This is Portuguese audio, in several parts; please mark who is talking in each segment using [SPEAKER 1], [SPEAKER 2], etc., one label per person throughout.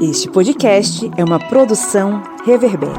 [SPEAKER 1] Este podcast é uma produção Reverber.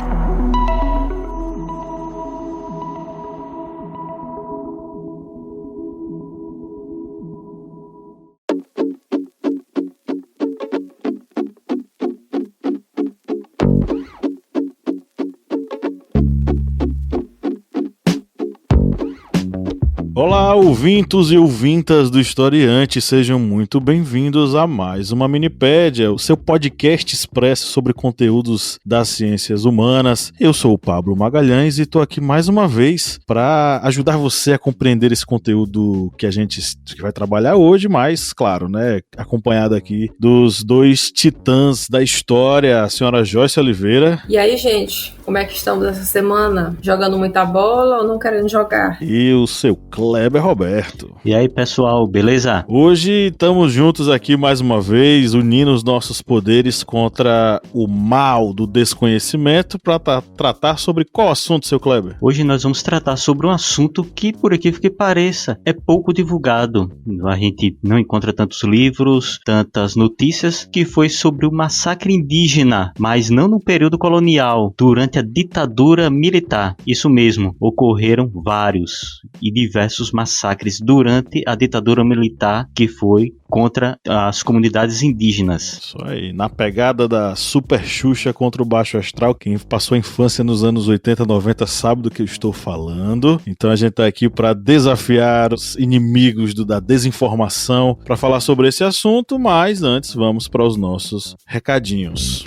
[SPEAKER 2] Olá, ouvintos e ouvintas do Historiante, sejam muito bem-vindos a mais uma Minipédia, o seu podcast expresso sobre conteúdos das ciências humanas. Eu sou o Pablo Magalhães e estou aqui mais uma vez para ajudar você a compreender esse conteúdo que a gente vai trabalhar hoje, mas, claro, né, acompanhado aqui dos dois titãs da história, a senhora Joyce Oliveira.
[SPEAKER 3] E aí, gente, como é que estamos essa semana? Jogando muita bola ou não querendo jogar?
[SPEAKER 2] E o seu Kleber Roberto.
[SPEAKER 4] E aí, pessoal, beleza?
[SPEAKER 2] Hoje estamos juntos aqui mais uma vez, unindo os nossos poderes contra o mal do desconhecimento para tratar sobre qual assunto, seu Kleber?
[SPEAKER 4] Hoje nós vamos tratar sobre um assunto que, por aqui que pareça, é pouco divulgado. A gente não encontra tantos livros, tantas notícias, que foi sobre o massacre indígena, mas não no período colonial, durante a ditadura militar. Isso mesmo, ocorreram vários e diversos massacres durante a ditadura militar que foi contra as comunidades indígenas.
[SPEAKER 2] Isso aí, na pegada da Super Xuxa contra o Baixo Astral, quem passou a infância nos anos 80, 90 sabe do que eu estou falando. Então a gente tá aqui para desafiar os inimigos da desinformação para falar sobre esse assunto, mas antes vamos para os nossos recadinhos.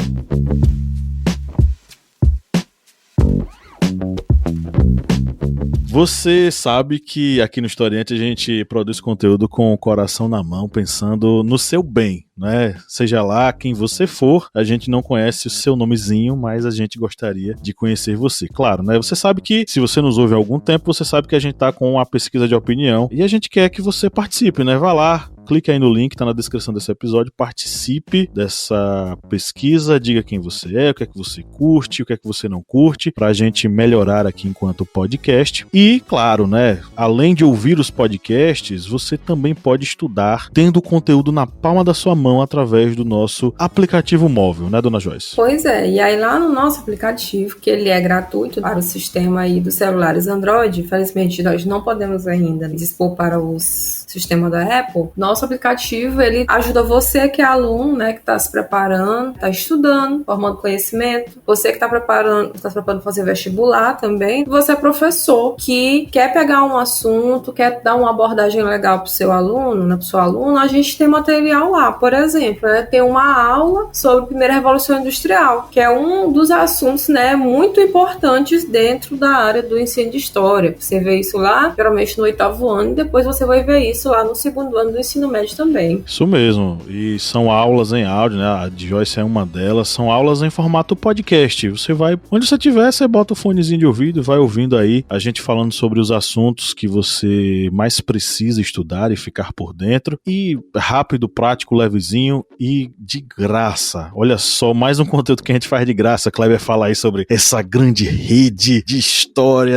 [SPEAKER 2] Você sabe que aqui no Historiante a gente produz conteúdo com o coração na mão, pensando no seu bem, né? Seja lá quem você for, a gente não conhece o seu nomezinho, mas a gente gostaria de conhecer você. Claro, né? Você sabe que, se você nos ouve há algum tempo, você sabe que a gente tá com uma pesquisa de opinião e a gente quer que você participe, né? Vá lá, clique aí no link, tá na descrição desse episódio, participe dessa pesquisa, diga quem você é, o que é que você curte, o que é que você não curte, pra gente melhorar aqui enquanto podcast. E, claro, né, além de ouvir os podcasts, você também pode estudar tendo o conteúdo na palma da sua mão através do nosso aplicativo móvel, né, dona Joyce?
[SPEAKER 3] Pois é, e aí lá no nosso aplicativo, que ele é gratuito para o sistema aí dos celulares Android, infelizmente nós não podemos ainda dispor para os sistemas da Apple, nosso aplicativo, ele ajuda você que é aluno, né, que está se preparando, está estudando, formando conhecimento, você que está se preparando para fazer vestibular também, você é professor que quer pegar um assunto, quer dar uma abordagem legal para o seu aluno, né, para o seu aluno, a gente tem material lá, por exemplo, né, tem uma aula sobre a primeira Revolução Industrial, que é um dos assuntos, né, muito importantes dentro da área do ensino de história. Você vê isso lá, geralmente no 8º ano, e depois você vai ver isso lá no 2º ano do ensino médio também.
[SPEAKER 2] Isso mesmo, e são aulas em áudio, né? A de Joyce é uma delas, são aulas em formato podcast. Você vai, onde você estiver, você bota o fonezinho de ouvido e vai ouvindo aí a gente falando sobre os assuntos que você mais precisa estudar e ficar por dentro. E rápido, prático, levezinho e de graça. Olha só, mais um conteúdo que a gente faz de graça. Kleber fala aí sobre essa grande rede de história,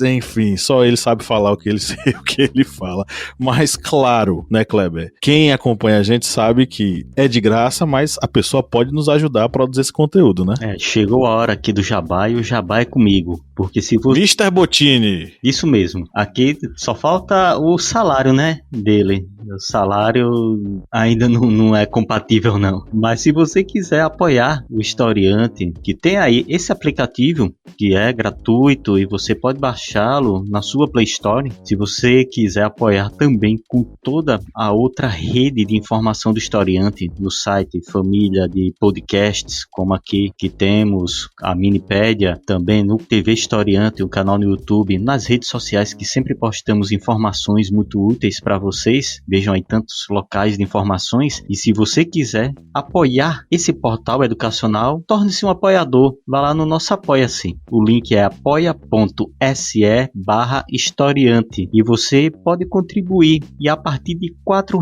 [SPEAKER 2] enfim, só ele sabe falar o que ele fala. Mas claro, né, Kleber? Quem acompanha a gente sabe que é de graça, mas a pessoa pode nos ajudar a produzir esse conteúdo, né?
[SPEAKER 4] Chegou a hora aqui do jabá e o jabá é comigo. Porque se você...
[SPEAKER 2] Mr. Bottini!
[SPEAKER 4] Isso mesmo. Aqui só falta o salário, né, dele. O salário ainda não é compatível, não. Mas se você quiser apoiar o Historiante, que tem aí esse aplicativo, que é gratuito e você pode baixá-lo na sua Play Store. Se você quiser apoiar também com toda a outra rede de informação do Historiante, no site Família de Podcasts, como aqui que temos a Minipédia, também no TV Historiante, o canal no YouTube, nas redes sociais que sempre postamos informações muito úteis para vocês. Vejam aí tantos locais de informações. E se você quiser apoiar esse portal educacional, torne-se um apoiador. Vá lá no nosso Apoia-se. O link é apoia.se/historiante e você pode contribuir. E a partir de R$4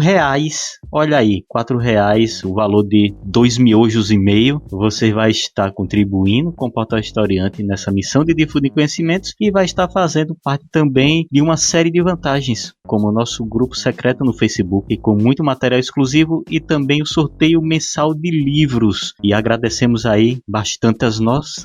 [SPEAKER 4] olha aí, R$4, o valor de 2 miojos e meio, você vai estar contribuindo com o Portal Historiante nessa missão de difundir conhecimentos e vai estar fazendo parte também de uma série de vantagens, como o nosso grupo secreto no Facebook, com muito material exclusivo e também o sorteio mensal de livros. E agradecemos aí bastante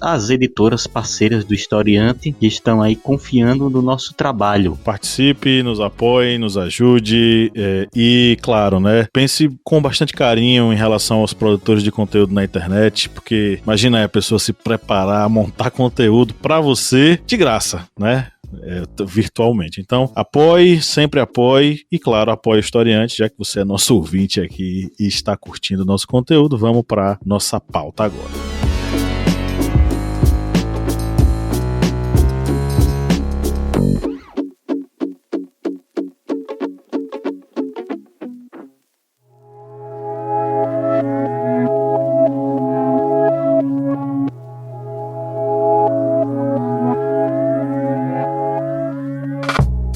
[SPEAKER 4] as editoras parceiras do Historiante que estão aí confiando no nosso trabalho.
[SPEAKER 2] Participe, nos apoie, nos ajude e, claro, né, pense com bastante carinho em relação aos produtores de conteúdo na internet, porque imagina aí a pessoa se preparar, montar conteúdo para você de graça, né? Virtualmente. Então, apoie, sempre apoie e, claro, apoie o Historiante, já que você é nosso ouvinte aqui e está curtindo o nosso conteúdo. Vamos para nossa pauta agora.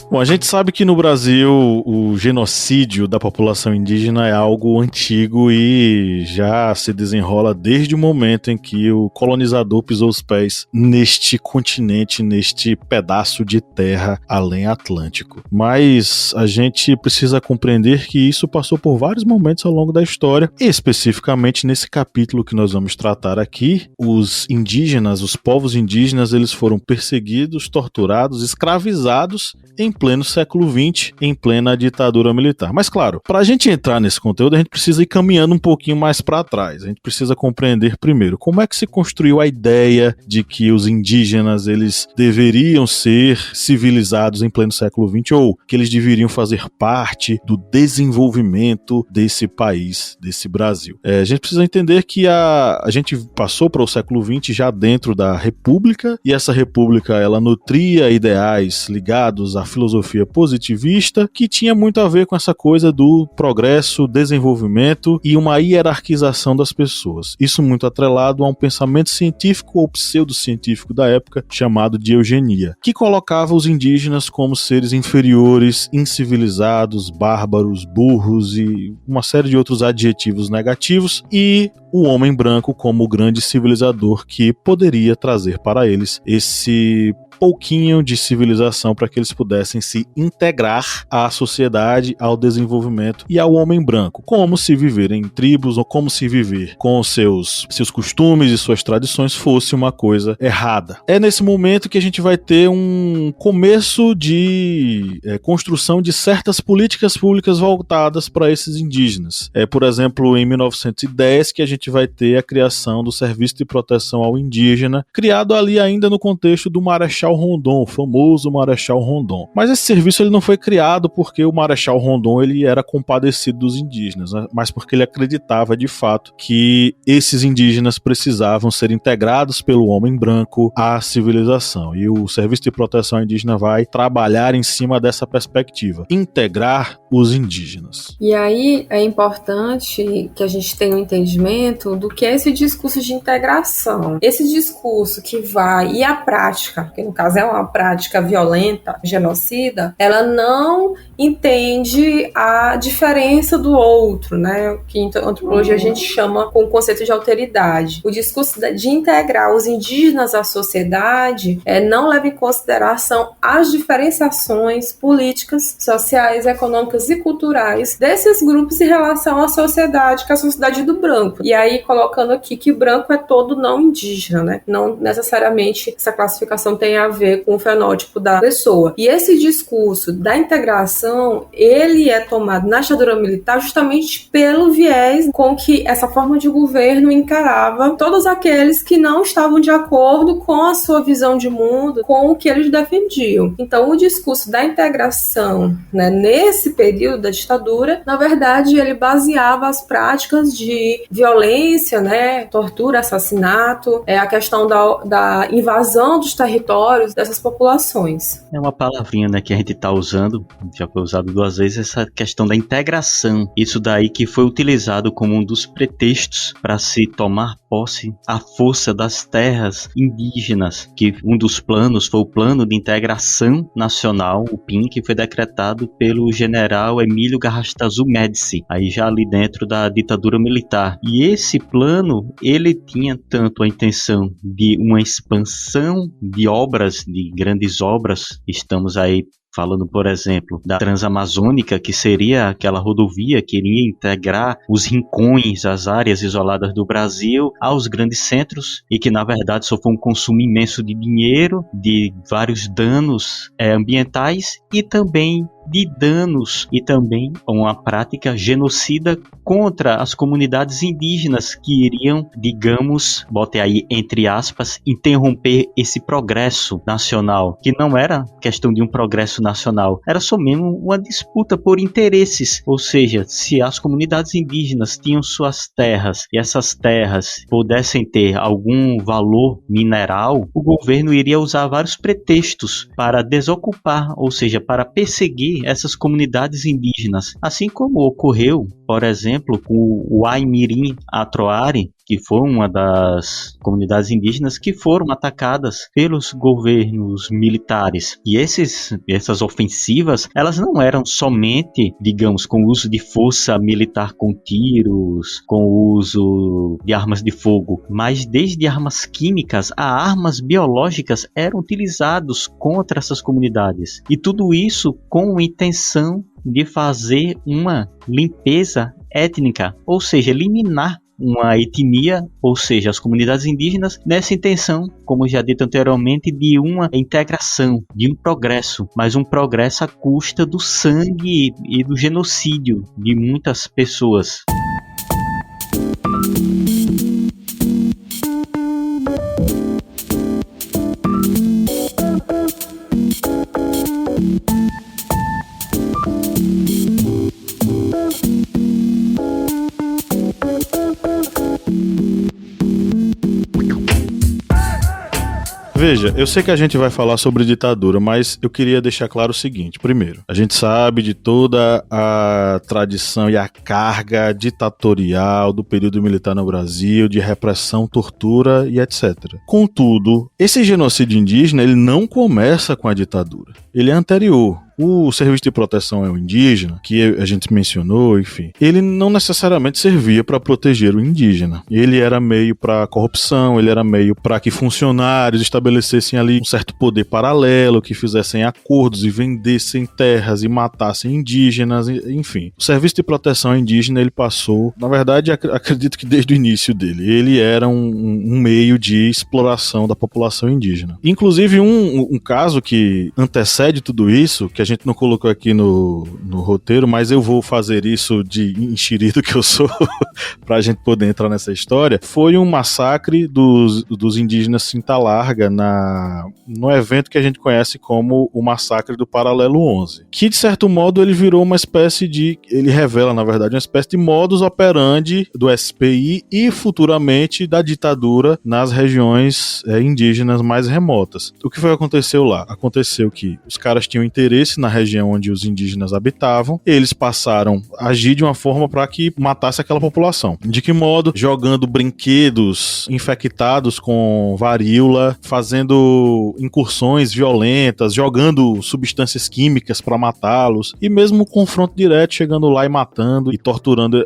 [SPEAKER 2] Bom, a gente sabe que no Brasil o genocídio da população indígena é algo antigo e já se desenrola desde o momento em que o colonizador pisou os pés neste continente, neste pedaço de terra além Atlântico. Mas a gente precisa compreender que isso passou por vários momentos ao longo da história, e especificamente nesse capítulo que nós vamos tratar aqui, os indígenas, os povos indígenas, eles foram perseguidos, torturados, escravizados em pleno século XX, em plena ditadura militar. Mas claro, para a gente entrar nesse conteúdo, a gente precisa ir caminhando um pouquinho mais para trás. A gente precisa compreender primeiro como é que se construiu a ideia de que os indígenas eles deveriam ser civilizados em pleno século XX, ou que eles deveriam fazer parte do desenvolvimento desse país, desse Brasil. A gente precisa entender que a gente passou para o século XX já dentro da República, e essa República ela nutria ideais ligados à filosofia positivista, que tinha muito a ver com essa coisa do progresso, desenvolvimento e uma hierarquização das pessoas. Isso muito atrelado a um pensamento científico ou pseudocientífico da época, chamado de eugenia, que colocava os indígenas como seres inferiores, incivilizados, bárbaros, burros e uma série de outros adjetivos negativos, e o homem branco como o grande civilizador que poderia trazer para eles esse pouquinho de civilização para que eles pudessem se integrar à sociedade, ao desenvolvimento e ao homem branco. Como se viver em tribos ou como se viver com os seus costumes e suas tradições fosse uma coisa errada. É nesse momento que a gente vai ter um começo de construção de certas políticas públicas voltadas para esses indígenas. Por exemplo, em 1910 que a gente vai ter a criação do Serviço de Proteção ao Indígena, criado ali ainda no contexto do Marechal Rondon, o famoso Marechal Rondon. Mas esse serviço ele não foi criado porque o Marechal Rondon ele era compadecido dos indígenas, né? Mas porque ele acreditava de fato que esses indígenas precisavam ser integrados pelo homem branco à civilização. E o Serviço de Proteção Indígena vai trabalhar em cima dessa perspectiva, integrar os indígenas.
[SPEAKER 3] E aí é importante que a gente tenha um entendimento do que é esse discurso de integração. Esse discurso que vai, e a prática, que no caso é uma prática violenta, genocida, ela não entende a diferença do outro, né? Que em antropologia a gente chama com o conceito de alteridade. O discurso de integrar os indígenas à sociedade não leva em consideração as diferenciações políticas, sociais, econômicas e culturais desses grupos em relação à sociedade, que é a sociedade do branco. E aí colocando aqui que o branco é todo não indígena, né? Não necessariamente essa classificação tem a ver com o fenótipo da pessoa. E esse discurso da integração, ele é tomado na ditadura militar justamente pelo viés com que essa forma de governo encarava todos aqueles que não estavam de acordo com a sua visão de mundo, com o que eles defendiam. Então, o discurso da integração, né, nesse período da ditadura, na verdade, ele baseava as práticas de violência, né, tortura, assassinato, a questão da invasão dos territórios dessas populações.
[SPEAKER 4] É uma palavrinha, né, que a gente está usando, já foi usado 2 vezes, essa questão da integração. Isso daí que foi utilizado como um dos pretextos para se tomar posse à força das terras indígenas, que um dos planos foi o Plano de Integração Nacional, o PIN, que foi decretado pelo general Emílio Garrastazu Médici, aí já ali dentro da ditadura militar. E esse plano, ele tinha tanto a intenção de uma expansão de obras, de grandes obras, estamos aí falando, por exemplo, da Transamazônica, que seria aquela rodovia que iria integrar os rincões, as áreas isoladas do Brasil aos grandes centros, e que na verdade só foi um consumo imenso de dinheiro, de vários danos ambientais e também de danos e também uma prática genocida contra as comunidades indígenas que iriam, digamos, bote aí entre aspas, interromper esse progresso nacional, que não era questão de um progresso nacional, era só mesmo uma disputa por interesses, ou seja, se as comunidades indígenas tinham suas terras e essas terras pudessem ter algum valor mineral, o governo iria usar vários pretextos para desocupar, ou seja, para perseguir essas comunidades indígenas, assim como ocorreu, por exemplo, com o Aimirim Atroari, que foi uma das comunidades indígenas que foram atacadas pelos governos militares. E essas ofensivas, elas não eram somente, digamos, com o uso de força militar com tiros, com o uso de armas de fogo, mas desde armas químicas a armas biológicas eram utilizados contra essas comunidades. E tudo isso com a intenção de fazer uma limpeza étnica, ou seja, eliminar uma etnia, ou seja, as comunidades indígenas, nessa intenção, como já dito anteriormente, de uma integração, de um progresso, mas um progresso à custa do sangue e do genocídio de muitas pessoas.
[SPEAKER 2] Veja, eu sei que a gente vai falar sobre ditadura, mas eu queria deixar claro o seguinte. Primeiro, a gente sabe de toda a tradição e a carga ditatorial do período militar no Brasil, de repressão, tortura e etc. Contudo, esse genocídio indígena, ele não começa com a ditadura. Ele é anterior. O Serviço de Proteção ao Indígena, que a gente mencionou, enfim, ele não necessariamente servia para proteger o indígena. Ele era meio para corrupção, ele era meio para que funcionários estabelecessem ali um certo poder paralelo, que fizessem acordos e vendessem terras e matassem indígenas, enfim. O Serviço de Proteção ao Indígena, ele passou, na verdade, acredito que desde o início dele, ele era um meio de exploração da população indígena. Inclusive, um caso que antecede tudo isso, que a gente não colocou aqui no roteiro, mas eu vou fazer isso de enxerido que eu sou pra gente poder entrar nessa história, foi um massacre dos indígenas Cinta Larga no evento que a gente conhece como o Massacre do Paralelo 11, que de certo modo ele virou uma espécie de, ele revela na verdade uma espécie de modus operandi do SPI e futuramente da ditadura nas regiões indígenas mais remotas. O que foi que aconteceu lá? Aconteceu que os caras tinham interesse na região onde os indígenas habitavam, eles passaram a agir de uma forma para que matasse aquela população. De que modo? Jogando brinquedos infectados com varíola, fazendo incursões violentas, jogando substâncias químicas para matá-los, e mesmo confronto direto, chegando lá e matando e torturando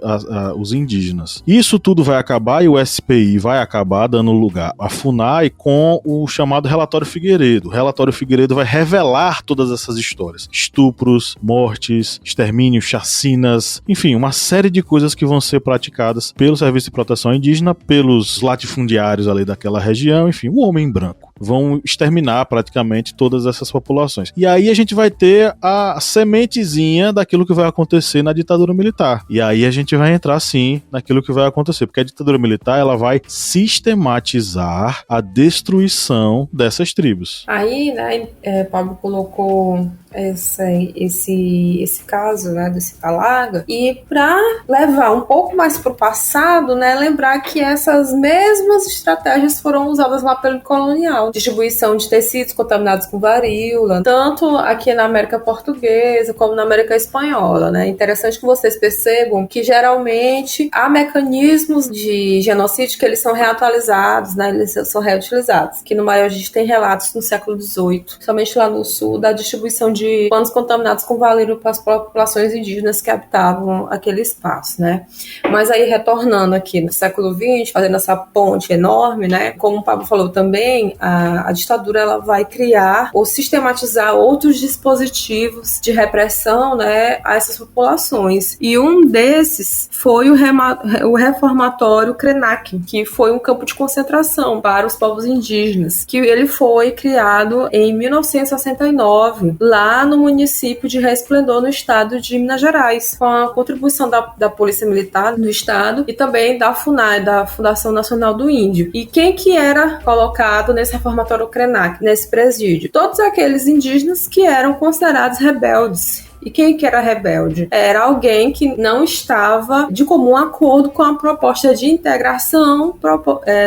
[SPEAKER 2] os indígenas. Isso tudo vai acabar e o SPI vai acabar dando lugar à FUNAI com o chamado Relatório Figueiredo. O Relatório Figueiredo vai revelar todas essas histórias. Estupros, mortes, extermínios, chacinas, enfim, uma série de coisas que vão ser praticadas pelo Serviço de Proteção Indígena, pelos latifundiários ali daquela região, enfim, o homem branco. Vão exterminar praticamente todas essas populações. E aí a gente vai ter a sementezinha daquilo que vai acontecer na ditadura militar. E aí a gente vai entrar, sim, naquilo que vai acontecer. Porque a ditadura militar, ela vai sistematizar a destruição dessas tribos.
[SPEAKER 3] Aí, né, Pablo colocou esse caso, né, do Cinta Larga, e para levar um pouco mais para o passado, né, lembrar que essas mesmas estratégias foram usadas lá pelo colonial, distribuição de tecidos contaminados com varíola, tanto aqui na América Portuguesa como na América Espanhola, né? Interessante que vocês percebam que geralmente há mecanismos de genocídio que eles são reatualizados, né? Eles são reutilizados, que no maior a gente tem relatos no século XVIII, somente lá no sul, da distribuição de panos contaminados com varíola para as populações indígenas que habitavam aquele espaço, né? Mas aí, retornando aqui no século XX, fazendo essa ponte enorme, né? Como o Pablo falou também, a ditadura ela vai criar ou sistematizar outros dispositivos de repressão, né, a essas populações. E um desses foi o reformatório Krenak, que foi um campo de concentração para os povos indígenas, que ele foi criado em 1969, lá no município de Resplendor, no estado de Minas Gerais, com a contribuição da Polícia Militar no estado e também da FUNAI, da Fundação Nacional do Índio. E quem que era colocado nesse reformatório Krenak, nesse presídio? Todos aqueles indígenas que eram considerados rebeldes. E quem que era rebelde? Era alguém que não estava de comum acordo com a proposta de integração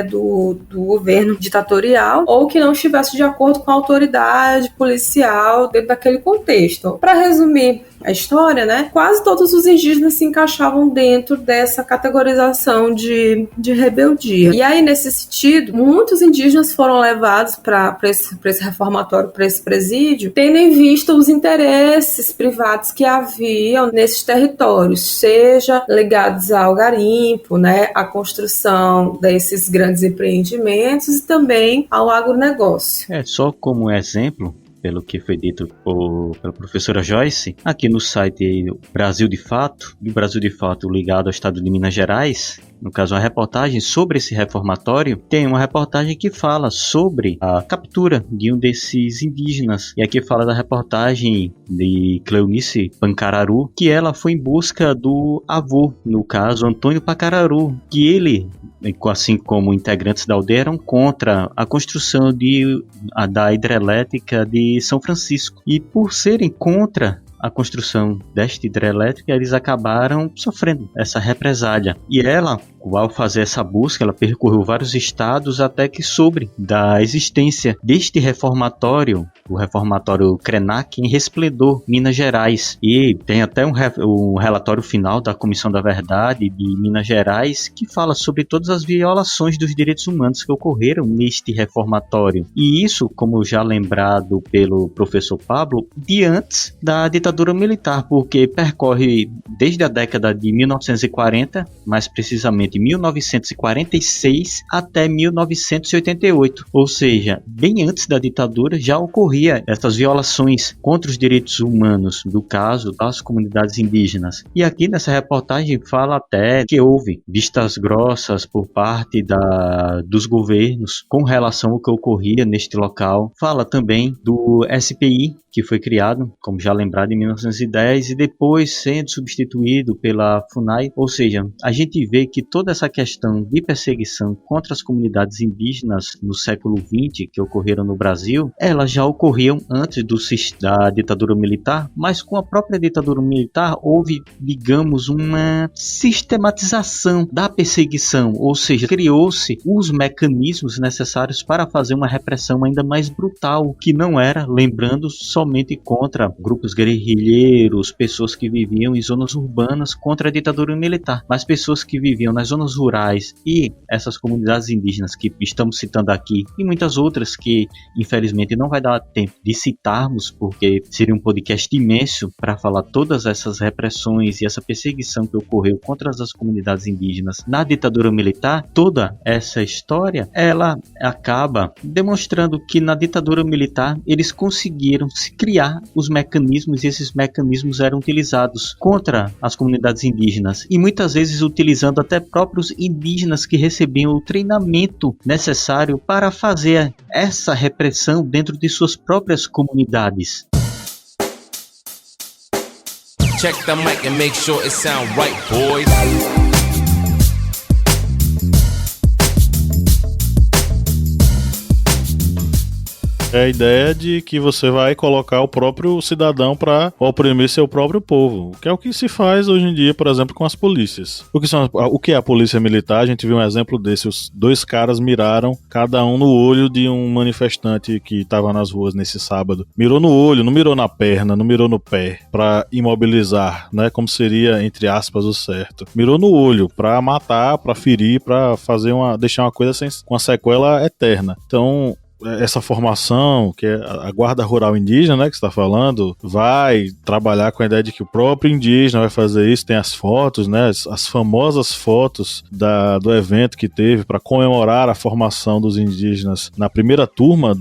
[SPEAKER 3] do governo ditatorial, ou que não estivesse de acordo com a autoridade policial dentro daquele contexto. Para resumir a história, né, quase todos os indígenas se encaixavam dentro dessa categorização de rebeldia. E aí, nesse sentido, muitos indígenas foram levados para esse reformatório, para esse presídio, tendo em vista os interesses privados que haviam nesses territórios, seja ligados ao garimpo, né, à construção desses grandes empreendimentos e também ao agronegócio.
[SPEAKER 4] Só como exemplo, pelo que foi dito pela professora Joyce, aqui no site Brasil de Fato, e o Brasil de Fato ligado ao estado de Minas Gerais, no caso a reportagem sobre esse reformatório, tem uma reportagem que fala sobre a captura de um desses indígenas. E aqui fala da reportagem de Cleonice Pancararu, que ela foi em busca do avô, no caso Antônio Pacararu, que ele, assim como integrantes da aldeia, eram contra a construção da hidrelétrica de São Francisco. E por serem contra a construção desta hidrelétrica, eles acabaram sofrendo essa represália. E ela, ao fazer essa busca, ela percorreu vários estados até que soube da existência deste reformatório, o reformatório Krenak, em Resplendor, Minas Gerais. E tem até um relatório final da Comissão da Verdade de Minas Gerais que fala sobre todas as violações dos direitos humanos que ocorreram neste reformatório. E isso, como já lembrado pelo professor Pablo, de antes da ditadura militar, porque percorre desde a década de 1940, mais precisamente 1946 até 1988, ou seja, bem antes da ditadura já ocorria essas violações contra os direitos humanos, do caso das comunidades indígenas. E aqui nessa reportagem fala até que houve vistas grossas por parte dos governos com relação ao que ocorria neste local. Fala também do SPI, que foi criado, como já lembrado, em 1910 e depois sendo substituído pela FUNAI. Ou seja, a gente vê que toda essa questão de perseguição contra as comunidades indígenas no século XX que ocorreram no Brasil, elas já ocorriam antes da ditadura militar, mas com a própria ditadura militar houve, digamos, uma sistematização da perseguição, ou seja, criou-se os mecanismos necessários para fazer uma repressão ainda mais brutal, que não era, lembrando, somente contra grupos guerrilheiros, pessoas que viviam em zonas urbanas contra a ditadura militar, mas pessoas que viviam nas zonas rurais e essas comunidades indígenas que estamos citando aqui e muitas outras que infelizmente não vai dar tempo de citarmos, porque seria um podcast imenso para falar todas essas repressões e essa perseguição que ocorreu contra as comunidades indígenas na ditadura militar. Toda essa história, ela acaba demonstrando que na ditadura militar eles conseguiram se criar os mecanismos, e esses mecanismos eram utilizados contra as comunidades indígenas e muitas vezes utilizando até próprios indígenas que recebiam o treinamento necessário para fazer essa repressão dentro de suas próprias comunidades.
[SPEAKER 5] Check the mic and make sure it sound right, boys.
[SPEAKER 2] É a ideia de que você vai colocar o próprio cidadão para oprimir seu próprio povo, que é o que se faz hoje em dia, por exemplo, com as polícias. O que é a polícia militar? A gente viu um exemplo desse, os dois caras miraram cada um no olho de um manifestante que estava nas ruas nesse sábado. Mirou no olho, não mirou na perna, não mirou no pé, para imobilizar, né, como seria, entre aspas, o certo. Mirou no olho, para matar, para ferir, para deixar uma coisa com uma sequela eterna. Então, essa formação, que é a guarda rural indígena, né, que você está falando, vai trabalhar com a ideia de que o próprio indígena vai fazer isso. Tem as fotos, né, as famosas fotos do evento que teve para comemorar a formação dos indígenas na primeira turma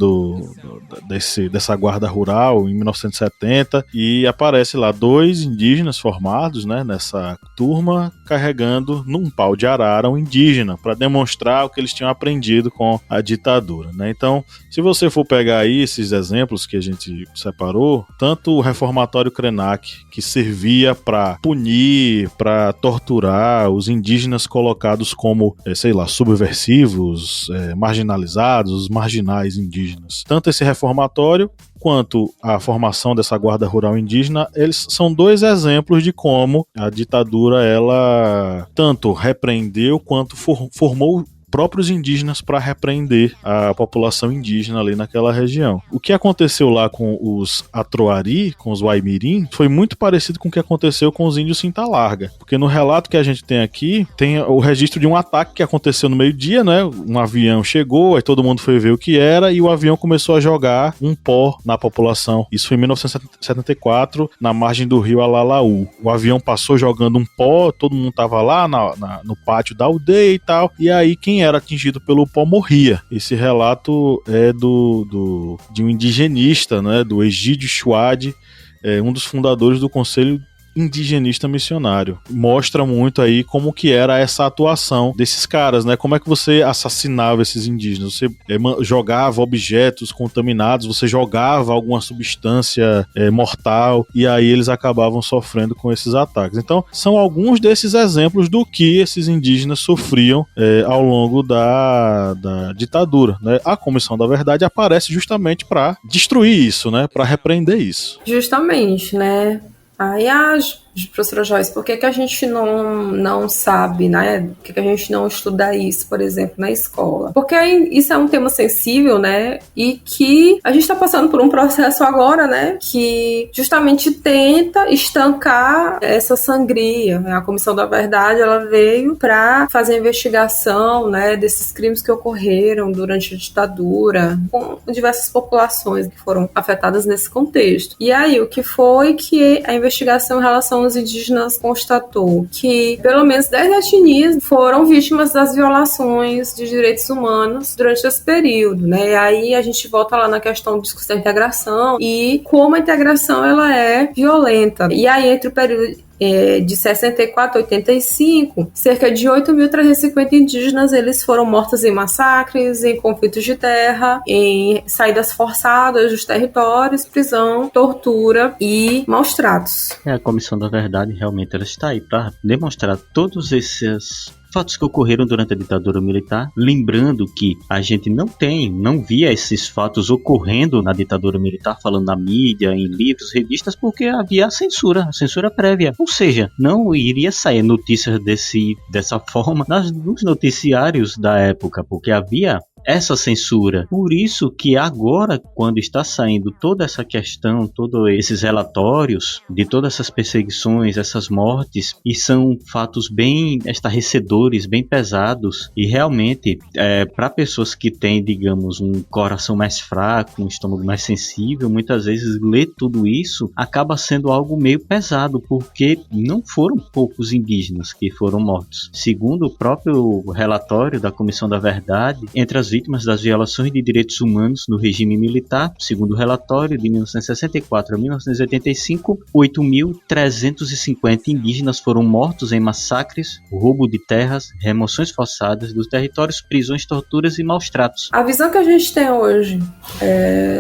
[SPEAKER 2] dessa guarda rural em 1970, e aparece lá 2 indígenas formados, né, nessa turma, carregando num pau de arara um indígena, para demonstrar o que eles tinham aprendido com a ditadura, né? Então, se você for pegar aí esses exemplos que a gente separou, tanto o reformatório Krenak, que servia para punir, para torturar os indígenas colocados como, subversivos, marginalizados, os marginais indígenas. Tanto esse reformatório quanto a formação dessa guarda rural indígena, eles são 2 exemplos de como a ditadura, ela tanto repreendeu quanto formou próprios indígenas para repreender a população indígena ali naquela região. O que aconteceu lá com os Atroari, com os Waimirim, foi muito parecido com o que aconteceu com os índios Cinta Larga, porque no relato que a gente tem aqui, tem o registro de um ataque que aconteceu no meio-dia, né? Um avião chegou, aí todo mundo foi ver o que era, e o avião começou a jogar um pó na população. Isso foi em 1974, na margem do rio Alalaú. O avião passou jogando um pó, todo mundo tava lá no pátio da aldeia e tal, e aí quem era atingido pelo pó morria. Esse relato é de um indigenista, né, do Egídio Chouade, um dos fundadores do Conselho Indigenista Missionário. Mostra muito aí como que era essa atuação desses caras, né? Como é que você assassinava esses indígenas? Você jogava objetos contaminados, você jogava alguma substância mortal, e aí eles acabavam sofrendo com esses ataques. Então, são alguns desses exemplos do que esses indígenas sofriam ao longo da ditadura, né? A Comissão da Verdade aparece justamente para destruir isso, né? Para repreender isso.
[SPEAKER 3] Justamente, né? Aí, professora Joyce, por que a gente não sabe, né? Por que a gente não estuda isso, por exemplo, na escola? Porque isso é um tema sensível, né? E que a gente está passando por um processo agora, né? Que justamente tenta estancar essa sangria. A Comissão da Verdade, ela veio para fazer a investigação, né? Desses crimes que ocorreram durante a ditadura, com diversas populações que foram afetadas nesse contexto. E aí, o que foi que a investigação em relação aos indígenas constatou? Que pelo menos 10 etnias foram vítimas das violações de direitos humanos durante esse período, né? E aí a gente volta lá na questão do discurso da integração e como a integração ela é violenta. E aí entre o período de 64 a 85, cerca de 8.350 indígenas eles foram mortos em massacres, em conflitos de terra, em saídas forçadas dos territórios, prisão, tortura e maus tratos.
[SPEAKER 4] A Comissão da Verdade realmente ela está aí para demonstrar todos esses fatos que ocorreram durante a ditadura militar, lembrando que a gente não via esses fatos ocorrendo na ditadura militar, falando na mídia, em livros, revistas, porque havia a censura prévia, ou seja, não iria sair notícias dessa forma nos noticiários da época, porque havia essa censura. Por isso que agora, quando está saindo toda essa questão, todos esses relatórios de todas essas perseguições, essas mortes, e são fatos bem estarrecedores, bem pesados, e realmente para pessoas que têm, digamos, um coração mais fraco, um estômago mais sensível, muitas vezes ler tudo isso acaba sendo algo meio pesado, porque não foram poucos indígenas que foram mortos. Segundo o próprio relatório da Comissão da Verdade, entre as vítimas das violações de direitos humanos no regime militar, segundo o relatório de 1964 a 1985, 8.350 indígenas foram mortos em massacres, roubo de terras, remoções forçadas dos territórios, prisões, torturas e maus tratos.
[SPEAKER 3] A visão que a gente tem hoje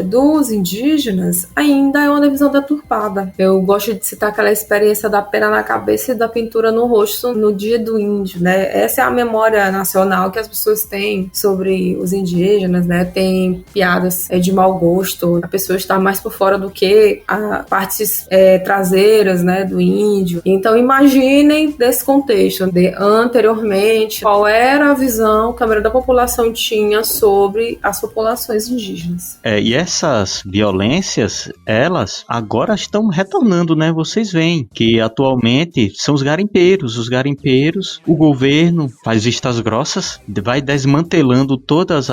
[SPEAKER 3] dos indígenas ainda é uma visão deturpada. Eu gosto de citar aquela experiência da pena na cabeça e da pintura no rosto no dia do índio, né? Essa é a memória nacional que as pessoas têm sobre os indígenas, né, tem piadas de mau gosto, a pessoa está mais por fora do que as partes traseiras, né, do índio. Então imaginem desse contexto, de anteriormente, qual era a visão que a maioria da população tinha sobre as populações indígenas.
[SPEAKER 4] E essas violências, elas agora estão retornando, né? Vocês veem que atualmente são os garimpeiros. Os garimpeiros, o governo faz vistas grossas, vai desmantelando todos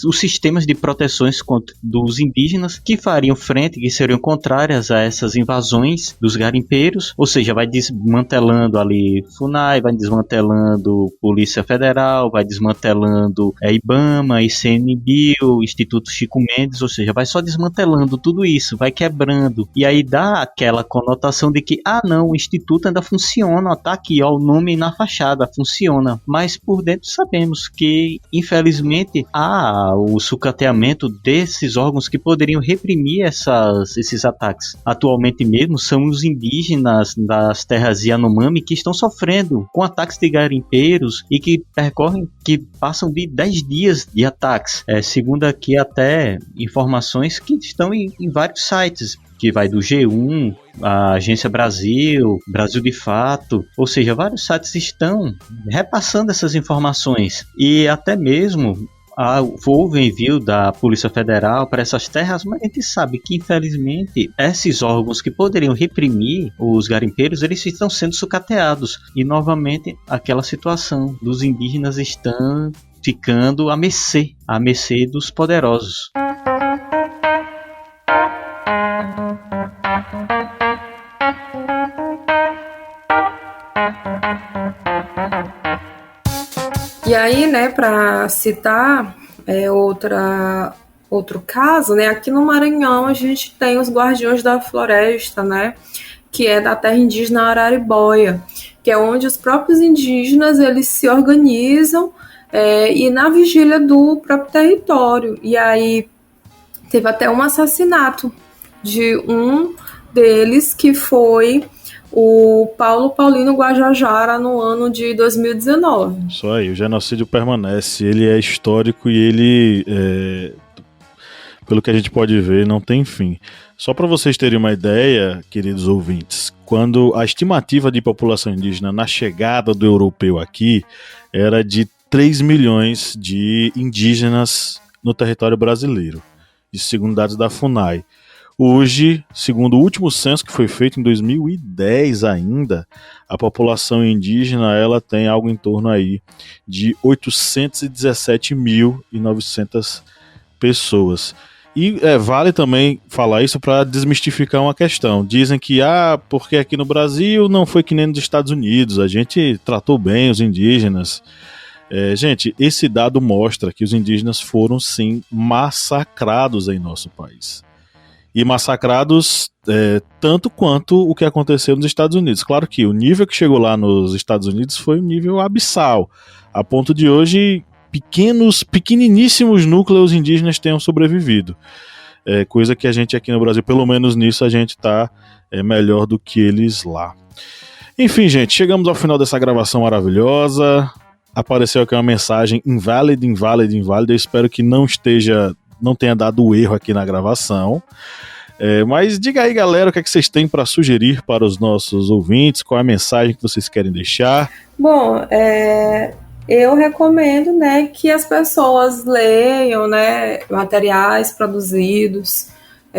[SPEAKER 4] os sistemas de proteções dos indígenas que fariam frente, que seriam contrárias a essas invasões dos garimpeiros, ou seja, vai desmantelando ali FUNAI, vai desmantelando Polícia Federal, vai desmantelando IBAMA, ICMBio, Instituto Chico Mendes, ou seja, vai só desmantelando tudo isso, vai quebrando, e aí dá aquela conotação de que, não, o Instituto ainda funciona, tá aqui, ó, o nome na fachada, funciona, mas por dentro sabemos que, infelizmente, há o sucateamento desses órgãos que poderiam reprimir esses ataques. Atualmente mesmo, são os indígenas das terras Yanomami que estão sofrendo com ataques de garimpeiros e que passam de 10 dias de ataques. Segundo aqui até informações que estão em vários sites, que vai do G1, a Agência Brasil, Brasil de Fato, ou seja, vários sites estão repassando essas informações. E até mesmo houve envio da Polícia Federal para essas terras, mas a gente sabe que, infelizmente, esses órgãos que poderiam reprimir os garimpeiros, eles estão sendo sucateados. E, novamente, aquela situação dos indígenas estão ficando à mercê dos poderosos.
[SPEAKER 3] E aí, né, para citar outro caso, né, aqui no Maranhão a gente tem os Guardiões da Floresta, né, que é da terra indígena Araribóia, que é onde os próprios indígenas eles se organizam e na vigília do próprio território. E aí teve até um assassinato de um deles, que foi o Paulo Paulino Guajajara, no ano de 2019.
[SPEAKER 2] Isso aí, o genocídio permanece, ele é histórico e ele, pelo que a gente pode ver, não tem fim. Só para vocês terem uma ideia, queridos ouvintes, quando a estimativa de população indígena na chegada do europeu aqui era de 3 milhões de indígenas no território brasileiro, isso segundo dados da FUNAI. Hoje, segundo o último censo que foi feito em 2010 ainda, a população indígena ela tem algo em torno aí de 817.900 pessoas. E vale também falar isso para desmistificar uma questão. Dizem que, porque aqui no Brasil não foi que nem nos Estados Unidos, a gente tratou bem os indígenas. Gente, esse dado mostra que os indígenas foram sim massacrados em nosso país. E massacrados tanto quanto o que aconteceu nos Estados Unidos. Claro que o nível que chegou lá nos Estados Unidos foi um nível abissal, a ponto de hoje pequeniníssimos núcleos indígenas tenham sobrevivido. Coisa que a gente aqui no Brasil, pelo menos nisso, a gente está melhor do que eles lá. Enfim, gente, chegamos ao final dessa gravação maravilhosa. Apareceu aqui uma mensagem invalid. Eu espero que não tenha dado erro aqui na gravação. Mas diga aí, galera, o que é que vocês têm para sugerir para os nossos ouvintes? Qual é a mensagem que vocês querem deixar?
[SPEAKER 3] Bom, eu recomendo, né, que as pessoas leiam, né, materiais produzidos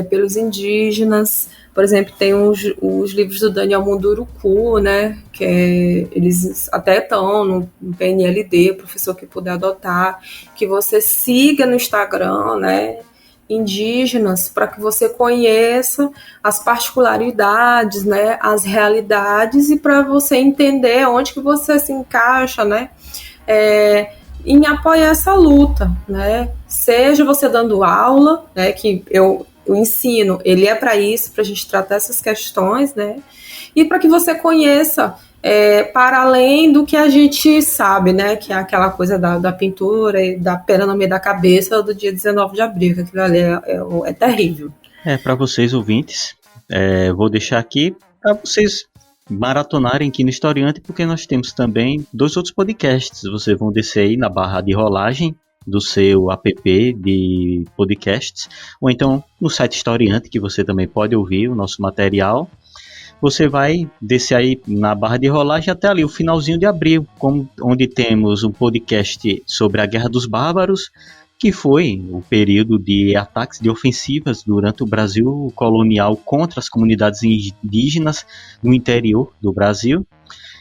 [SPEAKER 3] pelos indígenas. Por exemplo, tem os livros do Daniel Munduruku, né, que eles até estão no PNLD, professor que puder adotar, que você siga no Instagram, né, indígenas, para que você conheça as particularidades, né, as realidades, e para você entender onde que você se encaixa, né, em apoiar essa luta, né, seja você dando aula, né, que o ensino, ele é para isso, para a gente tratar essas questões, né? E para que você conheça para além do que a gente sabe, né? Que é aquela coisa da pintura e da pena no meio da cabeça do dia 19 de abril, que aquilo ali é terrível.
[SPEAKER 4] Para vocês ouvintes, vou deixar aqui para vocês maratonarem aqui no Historiante, porque nós temos também 2 outros podcasts. Vocês vão descer aí na barra de rolagem do seu app de podcasts, ou então no site Historiante, que você também pode ouvir o nosso material. Você vai descer aí na barra de rolagem até ali o finalzinho de abril, onde temos um podcast sobre a Guerra dos Bárbaros, que foi o período de ataques de ofensivas durante o Brasil colonial contra as comunidades indígenas no interior do Brasil.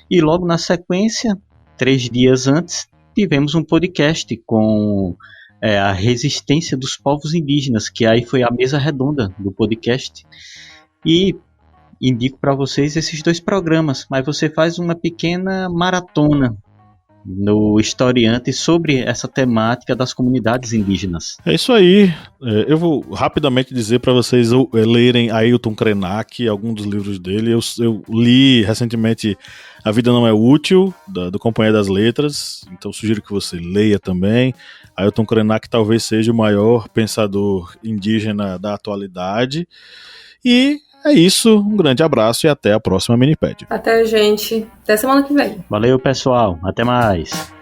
[SPEAKER 4] E logo na sequência, 3 dias antes, tivemos um podcast com a resistência dos povos indígenas, que aí foi a mesa redonda do podcast. E indico para vocês esses 2 programas, mas você faz uma pequena maratona no Historiante sobre essa temática das comunidades indígenas.
[SPEAKER 2] É isso aí. Eu vou rapidamente dizer para vocês lerem Ailton Krenak, algum dos livros dele. Eu li recentemente A Vida Não é Útil, do Companhia das Letras, então sugiro que você leia também. Ailton Krenak talvez seja o maior pensador indígena da atualidade. E é isso, um grande abraço e até a próxima Minipédia.
[SPEAKER 3] Até, gente. Até semana que vem.
[SPEAKER 4] Valeu, pessoal. Até mais.